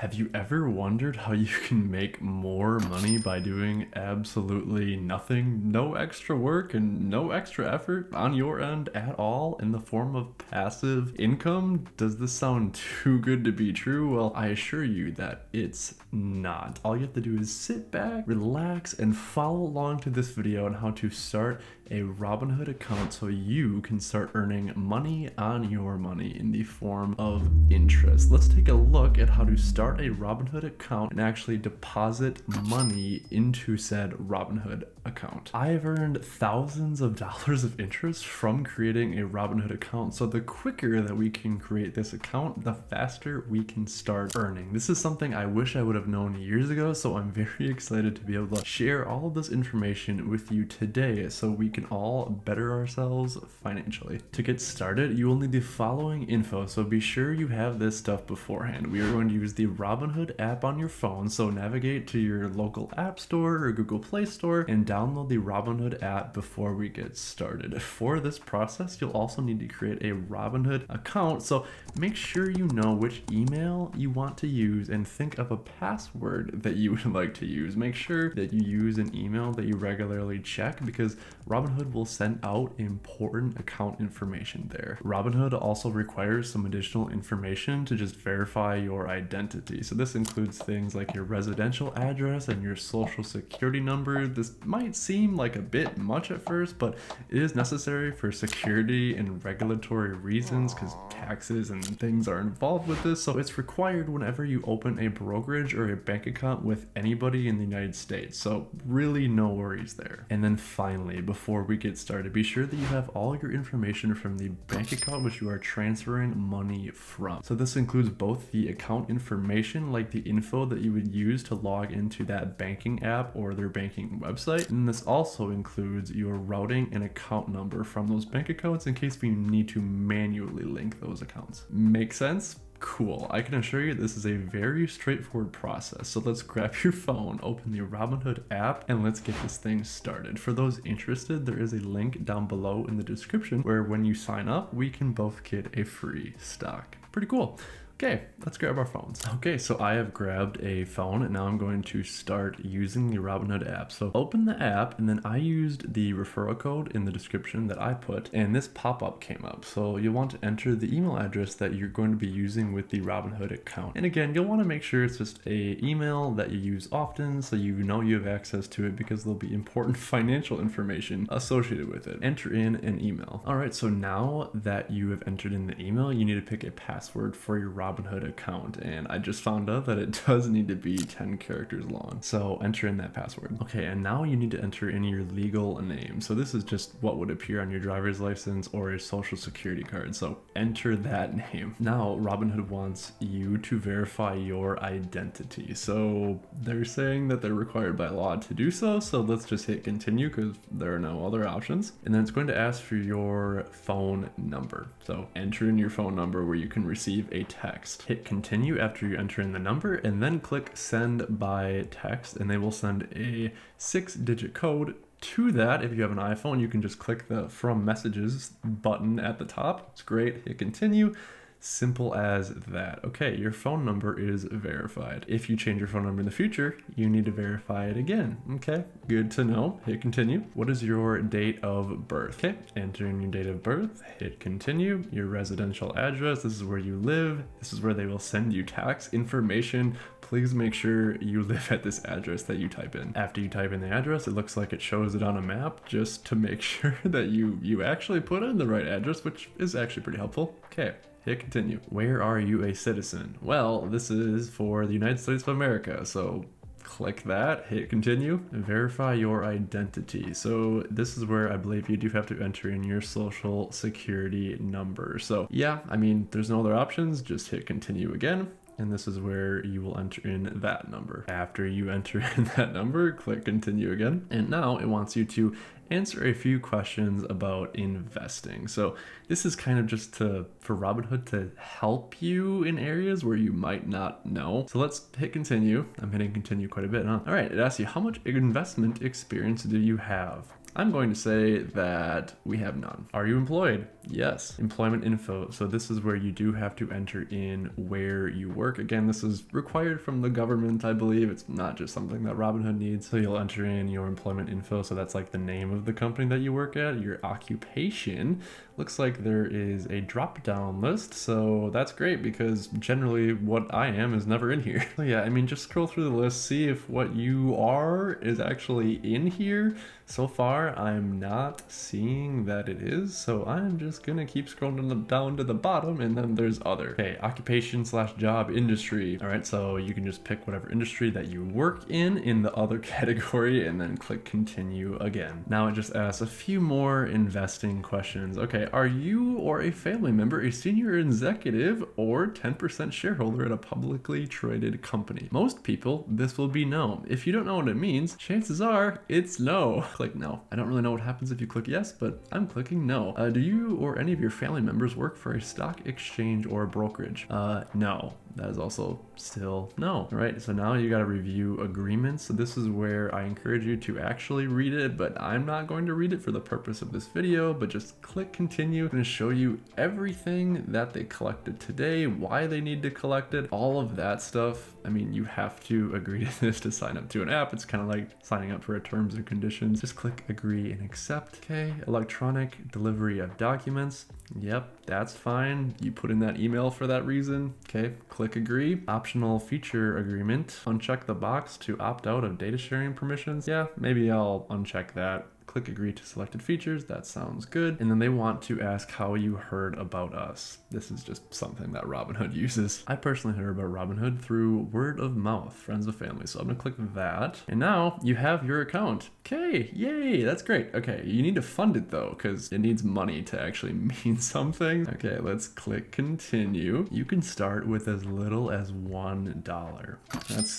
Have you ever wondered how you can make more money by doing absolutely nothing, no extra work and no extra effort on your end at all in the form of passive income? Does this sound too good to be true? Well, I assure you that it's not. All you have to do is sit back, relax, and follow along to this video on how to start a Robinhood account so you can start earning money on your money in the form of interest. Let's take a look at how to start a Robinhood account and actually deposit money into said Robinhood account. I have earned thousands of dollars of interest from creating a Robinhood account, so the quicker that we can create this account, the faster we can start earning. This is something I wish I would have known years ago, so I'm very excited to be able to share all of this information with you today so we can all better ourselves financially. To get started, you will need the following info, so be sure you have this stuff beforehand. We are going to use the Robinhood app on your phone, so navigate to your local app store or Google Play Store and download the Robinhood app before we get started. For this process, you'll also need to create a Robinhood account, so make sure you know which email you want to use and think of a password that you would like to use. Make sure that you use an email that you regularly check because Robinhood will send out important account information there. Robinhood also requires some additional information to just verify your identity. So this includes things like your residential address and your social security number. This might seem like a bit much at first, but it is necessary for security and regulatory reasons because taxes and things are involved with this. So it's required whenever you open a brokerage or a bank account with anybody in the United States. So really no worries there. And then finally, before we get started, be sure that you have all your information from the bank account which you are transferring money from. So this includes both the account information, like the info that you would use to log into that banking app or their banking website. And this also includes your routing and account number from those bank accounts in case we need to manually link those accounts. Make sense? Cool. I can assure you this is a very straightforward process. So let's grab your phone, open the Robinhood app, and let's get this thing started. For those interested, there is a link down below in the description where when you sign up, we can both get a free stock. Pretty cool. Okay, let's grab our phones. Okay, so I have grabbed a phone and now I'm going to start using the Robinhood app. So open the app and then I used the referral code in the description that I put and this pop-up came up. So you'll want to enter the email address that you're going to be using with the Robinhood account. And again, you'll want to make sure it's just a email that you use often so you know you have access to it because there'll be important financial information associated with it. Enter in an email. All right, so now that you have entered in the email, you need to pick a password for your Robinhood account, and I just found out that it does need to be 10 characters long. So enter in that password. Okay, and now you need to enter in your legal name. So this is just what would appear on your driver's license or a social security card. So enter that name. Now Robinhood wants you to verify your identity. So they're saying that they're required by law to do so. So let's just hit continue because there are no other options. And then it's going to ask for your phone number. So enter in your phone number where you can receive a text. Hit continue after you enter in the number and then click send by text and they will send a 6-digit code to that. If you have an iPhone, you can just click the from messages button at the top. It's great. Hit continue. Simple as that. Okay, your phone number is verified. If you change your phone number in the future, you need to verify it again. Okay, good to know. Hit continue. What is your date of birth? Okay, enter in your date of birth. Hit continue. Your residential address. This is where you live. This is where they will send you tax information. Please make sure you live at this address that you type in. After you type in the address, it looks like it shows it on a map just to make sure that you actually put in the right address, which is actually pretty helpful. Okay. Hit continue. Where are you a citizen? Well, this is for the United States of America, so click that, hit continue, verify your identity. So this is where I believe you do have to enter in your social security number. So yeah, I mean, there's no other options, just hit continue again. And this is where you will enter in that number. After you enter in that number, click continue again. And now it wants you to answer a few questions about investing. So this is kind of just for Robinhood to help you in areas where you might not know. So let's hit continue. I'm hitting continue quite a bit, huh? All right, it asks you how much investment experience do you have? I'm going to say that we have none. Are you employed? Yes. Employment info. So this is where you do have to enter in where you work. Again, this is required from the government, I believe. It's not just something that Robinhood needs. So you'll enter in your employment info. So that's like the name of the company that you work at, your occupation. Looks like there is a drop down list. So that's great because generally what I am is never in here. So yeah, I mean, just scroll through the list, see if what you are is actually in here. So far, I'm not seeing that it is, so I'm just gonna keep scrolling down to the bottom, and then there's other. Okay, occupation/job industry. All right, so you can just pick whatever industry that you work in the other category, and then click continue again. Now it just asks a few more investing questions. Okay, are you or a family member a senior executive or 10% shareholder at a publicly traded company? Most people, this will be no. If you don't know what it means, chances are it's no. Click no. I don't really know what happens if you click yes, but I'm clicking no. Do you or any of your family members work for a stock exchange or a brokerage? No. That is also still no. All right, so now you got to review agreements. So this is where I encourage you to actually read it, but I'm not going to read it for the purpose of this video, but just click continue. I'm going to show you everything that they collected today, why they need to collect it, all of that stuff. I mean, you have to agree to this to sign up to an app. It's kind of like signing up for a terms and conditions. Just click agree and accept. Okay, electronic delivery of documents. Yep, that's fine. You put in that email for that reason. Okay, click agree. Optional feature agreement. Uncheck the box to opt out of data sharing permissions. Yeah, maybe I'll uncheck that. Click agree to selected features. That sounds good. And then they want to ask how you heard about us. This is just something that Robinhood uses. I personally heard about Robinhood through word of mouth, friends and family. So I'm gonna click that. And now you have your account. Okay, yay, that's great. Okay, you need to fund it though, because it needs money to actually mean something. Okay, let's click continue. You can start with as little as $1.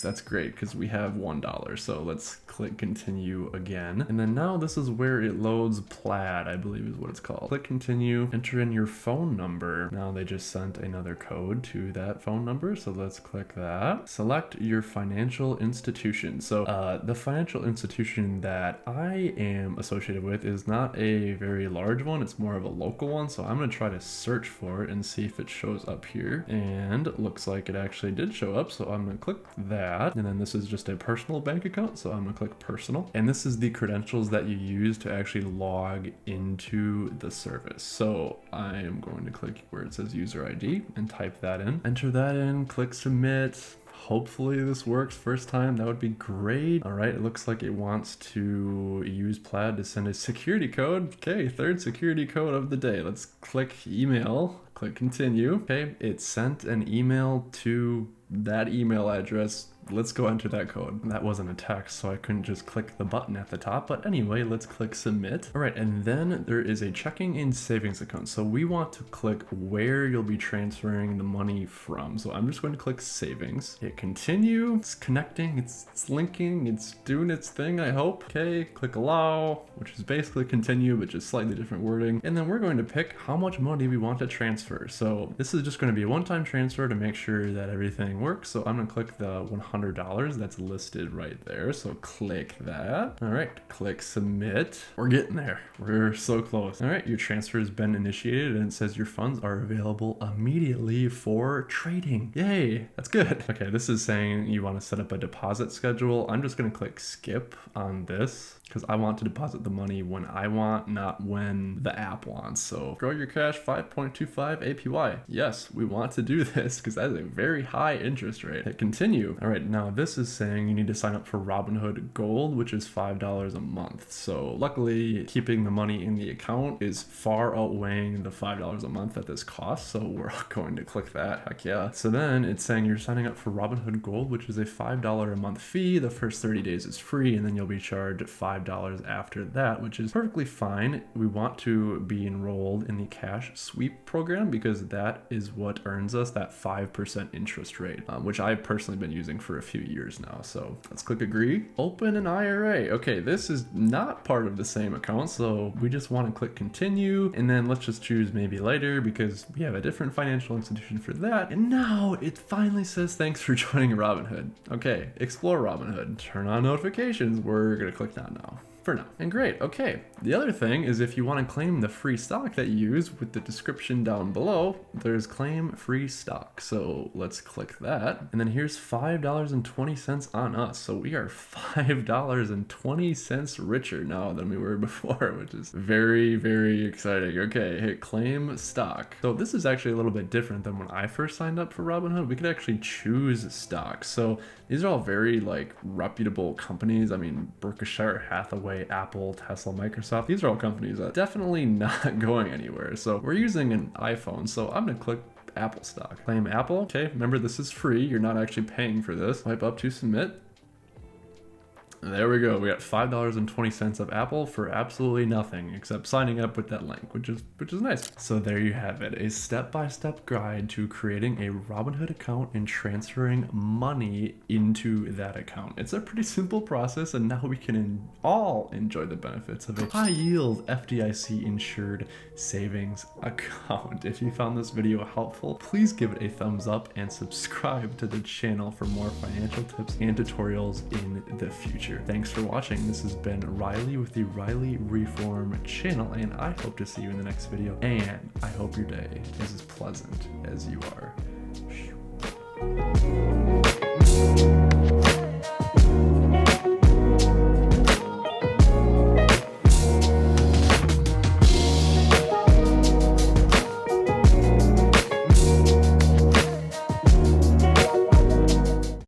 That's great because we have $1. So let's click continue again. And then now this is where it loads Plaid, I believe is what it's called. Click continue, enter in your phone number. Now they just sent another code to that phone number. So let's click that. Select your financial institution. So the financial institution that I am associated with is not a very large one. It's more of a local one. So I'm gonna try to search for it and see if it shows up here. And it looks like it actually did show up. So I'm gonna click that. And then this is just a personal bank account. So I'm gonna click personal. And this is the credentials that you use to actually log into the service. So I am going to click where it says user ID and type that in. Enter that in, click submit. Hopefully this works first time. That would be great. All right, it looks like it wants to use Plaid to send a security code. Okay, third security code of the day. Let's click email, click continue. Okay, it sent an email to that email address. Let's go enter that code. That wasn't a text, so I couldn't just click the button at the top. But anyway, let's click submit. All right, and then there is a checking and savings account. So we want to click where you'll be transferring the money from. So I'm just going to click savings. Hit continue. It's connecting, it's linking, it's doing its thing, I hope. Okay, click allow, which is basically continue, but just slightly different wording. And then we're going to pick how much money we want to transfer. So this is just going to be a one-time transfer to make sure that everything works. So I'm going to click the $100 that's listed right there. So click that. All right, click submit. We're getting there. We're so close. All right, your transfer has been initiated and it says your funds are available immediately for trading. Yay, that's good. Okay, this is saying you want to set up a deposit schedule. I'm just going to click skip on this because I want to deposit the money when I want, not when the app wants. So grow your cash 5.25 APY. Yes, we want to do this because that is a very high interest rate. Hit continue. All right, now this is saying you need to sign up for Robinhood Gold, which is $5 a month. So luckily keeping the money in the account is far outweighing the $5 a month that this costs. So we're going to click that, heck yeah. So then it's saying you're signing up for Robinhood Gold, which is a $5 a month fee. The first 30 days is free, and then you'll be charged $5 after that, which is perfectly fine. We want to be enrolled in the cash sweep program because that is what earns us that 5% interest rate, which I've personally been using for a few years now. So let's click agree. Open an IRA. Okay, this is not part of the same account, so we just want to click continue, and then let's just choose maybe later because we have a different financial institution for that. And now it finally says thanks for joining Robinhood. Okay, explore Robinhood. Turn on notifications. We're gonna click that now. for now. And great, okay. The other thing is if you want to claim the free stock that you use with the description down below, there's claim free stock. So let's click that. And then here's $5.20 on us. So we are $5.20 richer now than we were before, which is very, very exciting. Okay, hit claim stock. So this is actually a little bit different than when I first signed up for Robinhood. We could actually choose stocks. So these are all very like reputable companies. I mean, Berkshire Hathaway, Apple, Tesla, Microsoft. These are all companies that definitely not going anywhere. So we're using an iPhone. So I'm gonna click Apple stock. Claim Apple. Okay, remember this is free. You're not actually paying for this. Swipe up to submit. There we go. We got $5.20 of Apple for absolutely nothing except signing up with that link, which is nice. So there you have it, a step-by-step guide to creating a Robinhood account and transferring money into that account. It's a pretty simple process, and now we can all enjoy the benefits of a high-yield FDIC-insured savings account. If you found this video helpful, please give it a thumbs up and subscribe to the channel for more financial tips and tutorials in the future. Thanks for watching. This has been Riley with the Riley Reform channel, and I hope to see you in the next video, and I hope your day is as pleasant as you are.